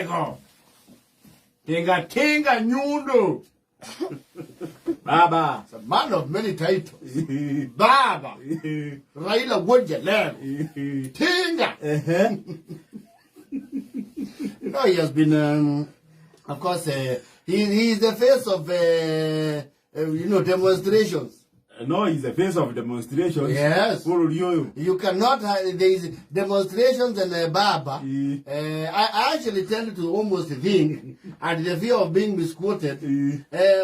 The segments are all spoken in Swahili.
Jalego. Tinga Nyundo. Baba. It's a man of many titles. Baba. Raila Odinga. Tinga. You know, he has been, of course, he is the face of, demonstrations. No, he's the face of demonstrations. Yes. You cannot have, there is demonstrations and Baba. I actually tend to almost think, and the fear of being misquoted,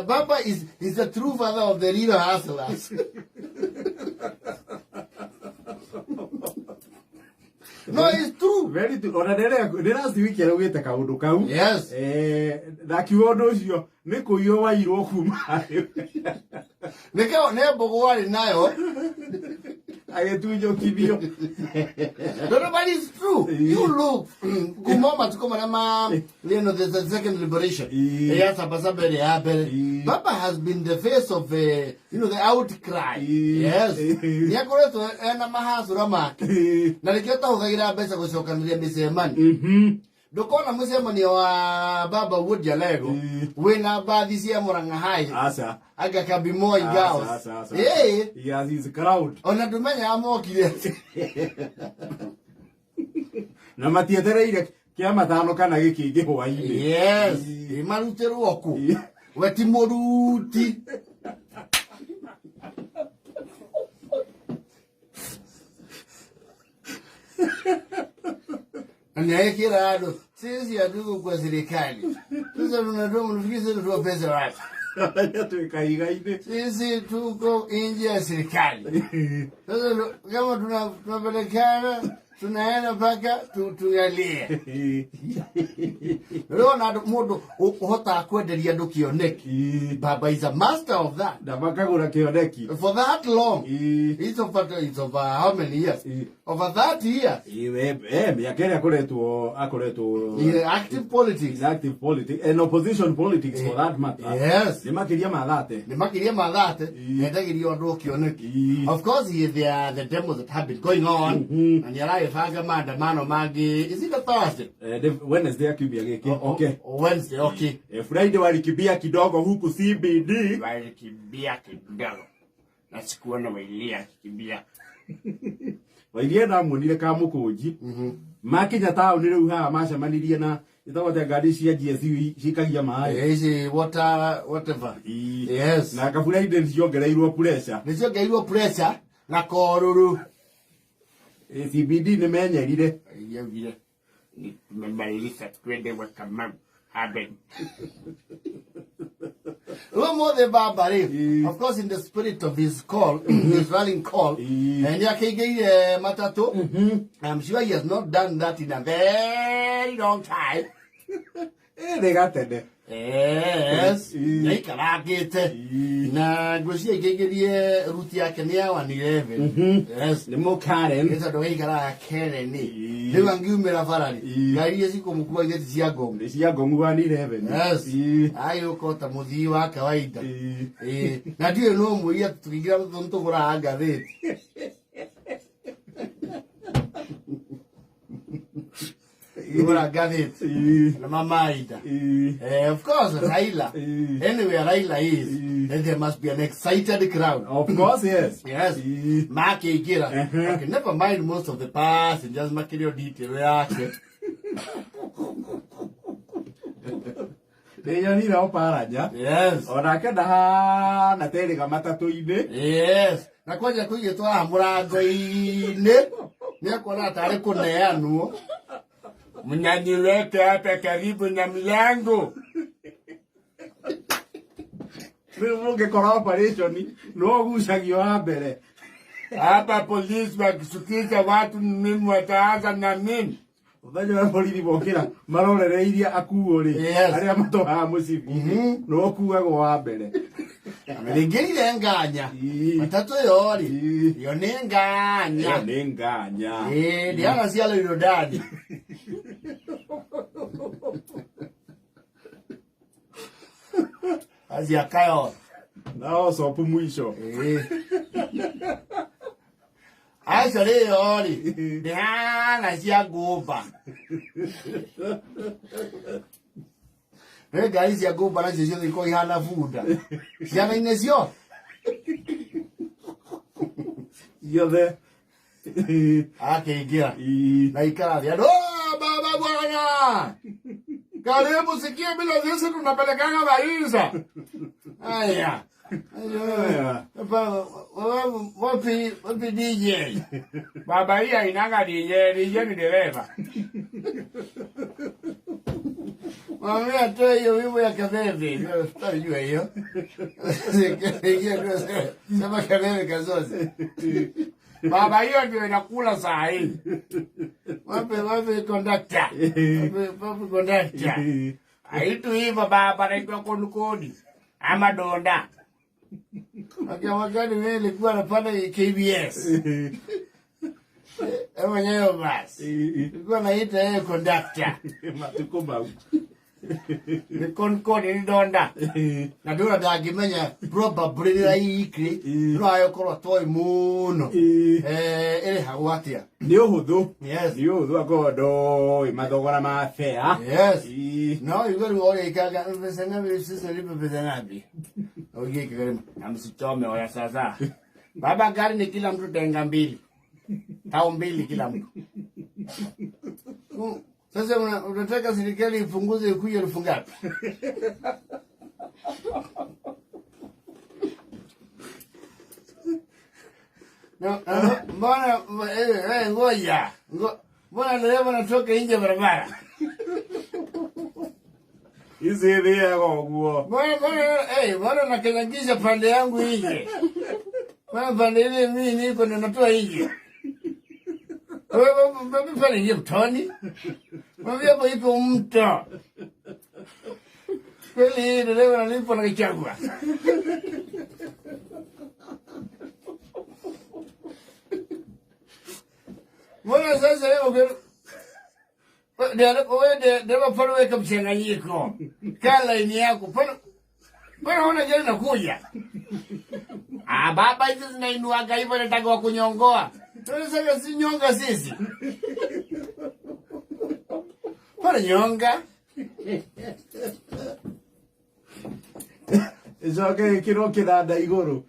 Baba is the true father of the real hustlers. No, it's true. Very true. Last week, I went to Kaudukau. Yes. That you all those you make you why you walk. Neka never go in now. I do your kibio. Nobody is true. You look. Kumama to come and there's a second liberation. Yes, Baba has been the face of the outcry. Yes. Yakoreto and Mahas Ramak. Nalikota Vaira Bessa was your country, man. Dokona musemani wa Baba Jalego. When about this year moranga high. Asa. Aga kabimo igaos. Hey. He has his crowd. Ona tumenya amoki. Na matietera ile kia matano kana giki giho aini. Yes. Imaruteru oku. Weti moruti. Anyekirado. Sisi adugu kwa serikali. Sasa tunatoa mnufikize tutoa pesa wapi? Sisi tuko nje ya serikali. Sasa kama tunapelekana tunaenda paka tuyalie. Rona modo hota kwenderia ndu kioneki. Baba is a master of that. Dabakagura kioneki. For that long. It's over how many years? Over 30 years. Miakere akoretu active politics. Active politics and opposition politics for that matter. Yes. Nimakiria madate. Nedagirio ndu kioneki. Of course they are the demos that have been going on. And yara ifaga maandamano magi. Is it a Thursday? Wednesday akibia geki. Okay. Wednesday, okay. Friday walikibia kidogo huku CBD. Walikibia kidogo. Na sikuona wailia kibia. Wailia na monire ka mukuji. Makinya tauni riu ha macemanirie na itagote ngari cia GSU cikagia mai. Easy whatever. Yes. Na kabura inde ciongereirwo pressure. Niciongereirwo pressure na koruru. CBD nimenyerire. Yevire. Tumebadilisha twende weka mam haben. Of course, in the spirit of his call, his rallying call, and Yakege Matato, I'm sure he has not done that in a very long time. They got it. Yes, they can get na Gosia Gege Rutia Kenya 111. Yes, the more Karen, it's a way Karen. They will give me a Faradi. Gariasi Kumukua gets Yago. The Yago 111. Yes, I caught a Muziwa Kawaida. Now, do you know we have to get on to Raga? You would have got it. Of course, Raila. Anywhere Raila is, then there must be an excited crowd. Of course, yes. Yes. Maki Kira. Okay, never mind most of the past and just make your detail reaction. Yes. Yes. Na kwaja kuyetwa murago ine. Nekona tare kuneanu. Mnaniweke hapa karibu na mlango. Munge kora operation no gushagio hambere. Hapa polisi wakisukiza watu mimi wataanza na mimi. Uthanya wa polisi bokira marorereiria akuori aria matoha mucibi no kuago wa mbere. Amerigirire nganya. Matatu yori. Yo nenganya. Nenganya. Diana cialo irodani. Azia kayo. Nao sopu mwisho. Aisha le yori. Diana cia goba. Ngari cia ngũmba nacio ciothe ikorwo ihana bunda. Ciana-inĩ cio. Ciothe. Akaingia. Na ikarathi. Baba bwana. Karibu sikia bila sisi tunapelekana Baisa. Haya. Wapi DJ? Baba hii hainanga DJ ni dereva. Mami atoe hiyo wimbo ya Kabebe. Utajua hiyo. Sema Kabebe Kazozi. Baba hiyo ndio inakula saa hii. Wapi conductor. Wapi conductor. Haitu hivyo baba naitwa Konkoni. Ama Donda. Wakati mimi nilikuwa napanda KBS. Mwenyewe basi. Nilikuwa naita yeye conductor. Matukumba. Ni Konkoni ni Donda. Na ndio ndagimenya probably na ikri. No ayokorwa toy muno. Ere hagwatia. Ni uhuthu. Yes. Ni uhuthu akodo imathogora ma fare. Yes. No, you got to worry kaga pesa ngapi sisi nilipe pesa ngapi? Oje kigari amsichome oya sasa. Baba gari ni kila mtu tenga mbili. Tao mbili kila mtu. Sasa unataka serikali ipunguze ikuye elfu ngapi? No, mbona ngoja. Mbona leo natoka nje barabara? Hizi ndio goguo. Mbona nakanyagisha pande yangu nje? Mbona pande ile mimi niko ninatoa nje? Wewe pale nje mtoni? Wewe hapo ipo mto. Kweli leo nalipo na kichagua. Mbona sasa leo ndio pale weka mchanganyiko. Kala ini yako. Mbona una gari nakuja? Baba hizi zinainuaga hivyo nataka kunyongoa. Sasa si nyonga sisi. Para nyonga. Isoke kiro kidada igoro.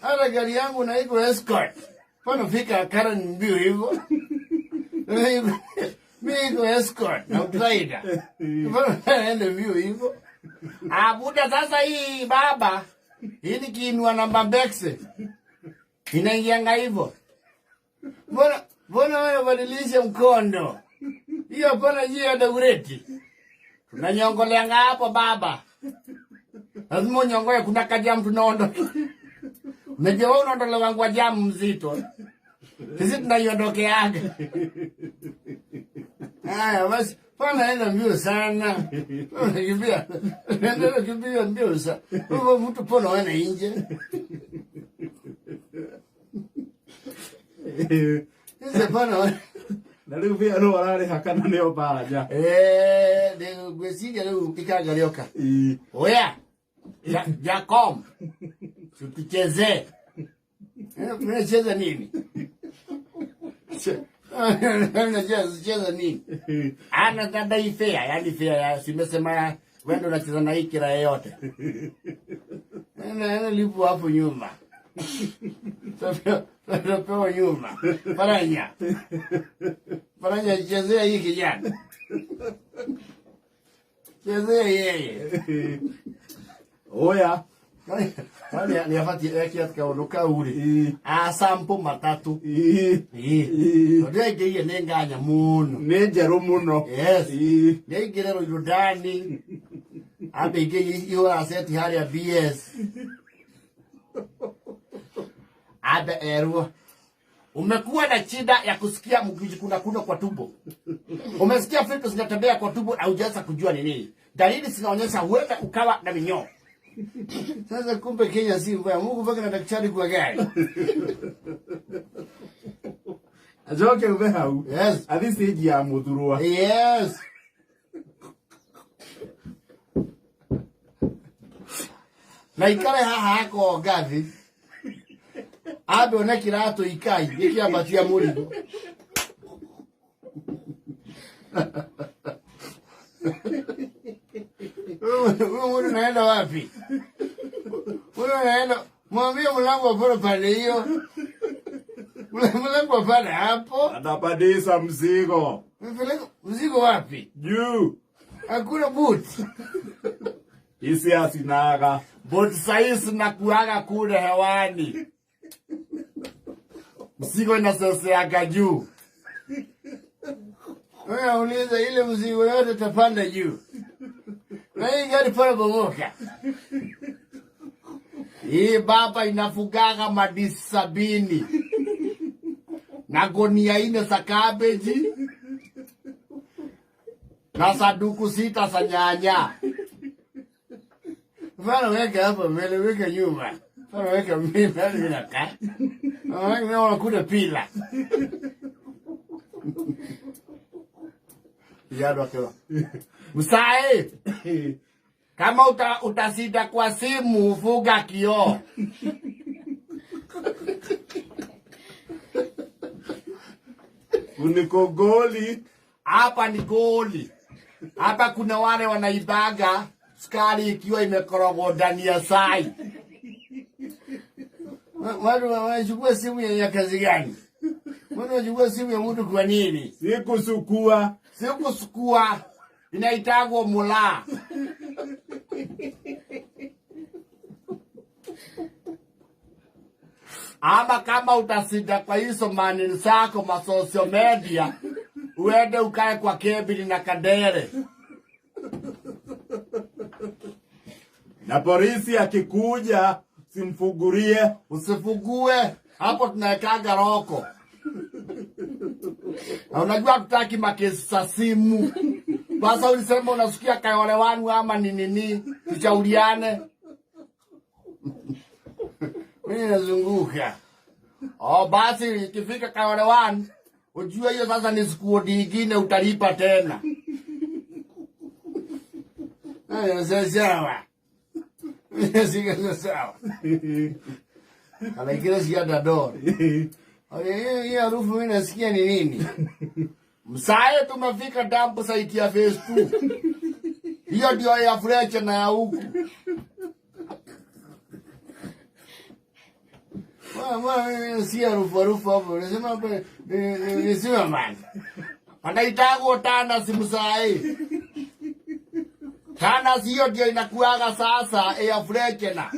Ara gari yangu na iko escort. Pana fika Karen mbio hivyo. Mimi iko escort na Thuita. Pana ende mbio hivyo. Buda sasa hii baba. Hii ni kiinua namba Bexe. Inaingianga hivyo. Mbona wewe badilisha mkondo? Hiyo pana njia daureti. Tunanyongoleanga hapo baba. Lazima nyongoe kuna kajamu tunaondoka. Unajua wewe unaondolewa kwa jamu mzito. Sisi tunaiondokeaga. Haya basi pana enda mbio sana. Unakimbia. Ndio kimbia mbio sana. Wewe mtu pona wana nje. Sisi pana na riu pia no arare hakana ne obaja de gwesiga leo ikagalioka oya ya kom tucheze tunacheza nini cheza nini ana dada fair yani fair ya simesema wewe unacheza na hiki raia yote ana lipo hapo nyuma Pewa nyuma. Paranya chezea hii kijana. Chezea yeye. Oya. Kwani ni afati yake atakaondoka ule. Sampo matatu. Ndio yeye nenganya muno. Nejero muno. Yes. Negirero Yordani. Abege hiyo aseti hali ya BS. Umekuwa na shida ya kusikia mkijikuna kwa tumbo. Umesikia vitu zinatembea kwa tumbo au hujaweza kujua ni nini. Dalili zinaonyesha huenda ukawa na minyoo. Sasa kumbe Kenya si mbaya. Mungu mpaka na daktari kwa gari. Ajoke ube hau. Yes. At stage ya muthurwa. Yes. Na ikale hako gathi. Abe ona kirato ikai ikiambatia murigo. Wewe unaenda wapi? Wewe unaenda mwambie mlango pale pale hiyo. Mlango pale hapo. Anapandisha mzigo. Mzigo wapi? Juu. Hakuna boot. Isi asinaga. Boot size na kuaga kule hewani. Mzigo inasoseaga juu. Wewe uliza ile mzigo yote tapanda juu. Na hii gari pale bomoka. Hii baba inafugaga madisi 70. Na gunia 4 za cabbage. Na sanduku 6 za nyanya. Fana weka hapa mbele, weka nyuma. Fana weka mbele, hadi ninakaa. Naona kuna pila. Yado akela. Msae. Kama utasida kwa simu, fuga kioo. Uniko goli. Hapa ni goli. Hapa kuna wale wanaibaga sukari ikiwa imekorogwa ndani ya sai. Watu wanachukua simu ya kazi gani? Watu wanachukua simu ya mtu kwa nini? Sikusukua. Sikusukua. Inaitagwa mula. Ama kama utasida kwa hizo manini zako ma social media, uende ukae kwa kebili na kadere. Na polisi akikuja simfungulie. Usifungue. Hapo tunawekaga roko. Na unajua tutaki makesi za simu. Basa ulisema unasikia kayole wangu ama ni nini. Tuchauriane. Mimi nazunguka. Basi ikifika kayole wangu, ujue hiyo sasa ni squad nyingine utalipa tena. Sawa. Siga sawa. Anaikira siada door. Hii harufu mimi nasikia ni nini? Msae tumefika dampo site ya phase 2. Hiyo ndio ya Fletcher na ya huku. Mimi si harufu hapo. Nasema hapa ni sima man. Anaitago tanda si msae. Tanda hiyo ndio inakuaga sasa ya Fletcher na.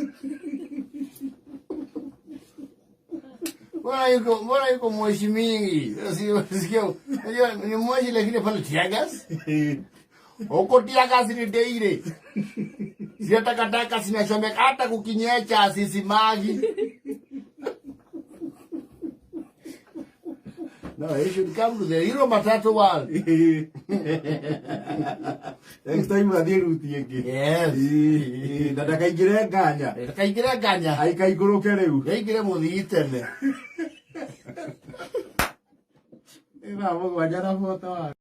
Mbona yuko moshi mingi? Sio ni moshi lakini pale tiagas. Huko tiagas ni deire. Sio takataka zinachomeka hata kukinyecha asisimagi. No, you should come to the Hero Matatu world. Next time wathiĩ again. Yes. Na ndakaingĩre nganya. Ndakaingĩre nganya. Aikaikũrũke rĩu. Ndaingĩre mũthii tene. Ĩba mũgwanja na bota wa